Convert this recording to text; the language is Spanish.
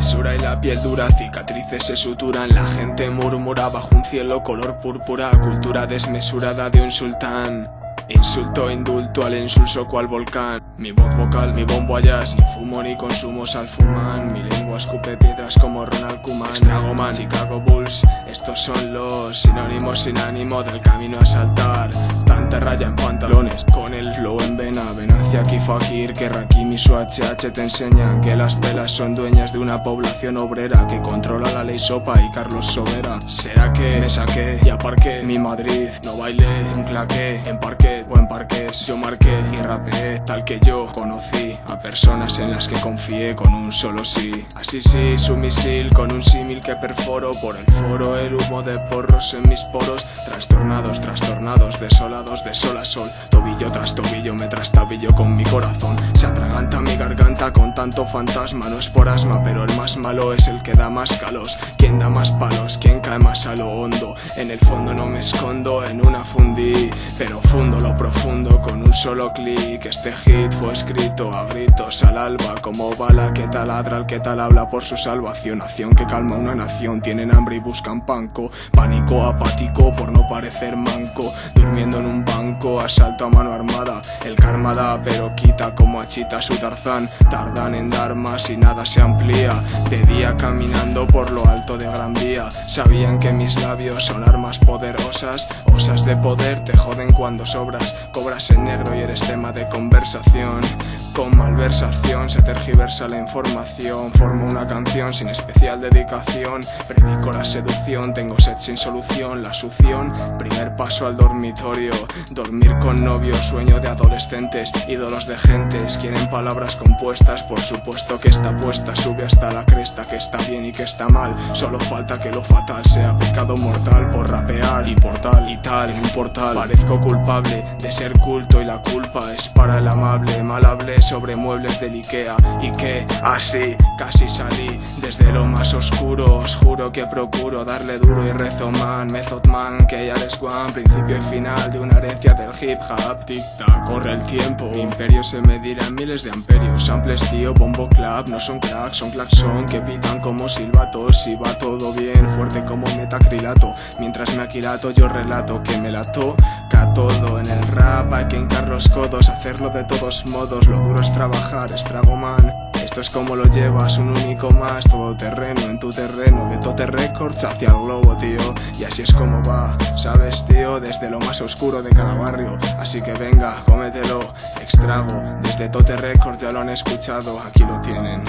Mesura y la piel dura, cicatrices se suturan. La gente murmura bajo un cielo color púrpura. Cultura desmesurada de un sultán. Insulto, indulto al insulso cual volcán. Mi voz vocal, mi bombo a jazz. Ni fumo ni consumo salfumán. Mi lengua escupe piedras como Ronald Koeman. Stragoman, Chicago Bulls. Estos son los sinónimos sin ánimo del camino a saltar. Tanta raya en pantalones, con el flow en vena. Ven hacia aquí Fakir, que Rakim y su HH te enseñan que las pelas son dueñas de una población obrera que controla la ley Sopa y Carlos Sobera. ¿Será que me saqué y aparqué mi Madrid? No bailé un claqué en parquet o en parques. Yo marqué y rapeé tal que yo conocí a personas en las que confié con un solo sí. Así sí, su misil con un símil que perforo por el foro. El humo de porros en mis poros. Trastornados, trastornados, desolados de sol a sol. Tobillo tras tobillo me trastabillo con mi corazón. Se atraganta mi garganta con tanto fantasma. No es por asma, pero el más malo es el que da más calos. ¿Quién da más palos? ¿Quién cae más a lo hondo? En el fondo no me escondo en una fundí, pero fundo lo profundo con un solo clic. Este hit fue escrito a gritos al alba, como bala que taladra al que tal habla por su salvación. Acción que calma una nación, tienen hambre y buscan panco. Pánico apático por no parecer manco, durmiendo en un banco, asalto a mano armada. El karma da pero quita como achita su Tarzán. Tardan en dar más y nada se amplía. De día caminando por lo alto de Gran Vía. Sabían que mis labios son armas poderosas. Osas de poder te joden cuando sobras. Cobras en negro y eres tema de conversación. Con malversación se tergiversa la información. Formo una canción sin especial dedicación. Predico la seducción, tengo sed sin solución. La succión, primer paso al dormitorio. Dormir con novios, sueño de adolescentes. Ídolos de gentes, quieren palabras compuestas. Por supuesto que está puesta, sube hasta la cresta. Que está bien y que está mal, solo falta que lo fatal sea pecado mortal. Por rapear y portal y tal, en un portal parezco culpable de ser culto y la culpa es para el amable. Mal hablé sobre muebles del Ikea y que así casi salí desde lo más oscuro. Os juro que procuro darle duro y rezo man, method man, que ya les one. Principio y final de una herencia del hip hop. Tic tac, corre el tiempo, imperio se medirá en miles de amperios. Samples tío, bombo clap, no son cracks, son claxon que pitan como silbatos. Y va todo bien, fuerte como metacrilato. Mientras me aquilato yo relato que me lato a todo en el rap. Hay que hincar los codos, hacerlo de todos modos. Lo duro es trabajar, Stragoman. Esto es como lo llevas, un único más. Todo terreno en tu terreno, de Tote Records hacia el globo, tío. Y así es como va, ¿sabes, tío? Desde lo más oscuro de cada barrio. Así que venga, cómetelo, extrago. Desde Tote Records ya lo han escuchado, aquí lo tienen.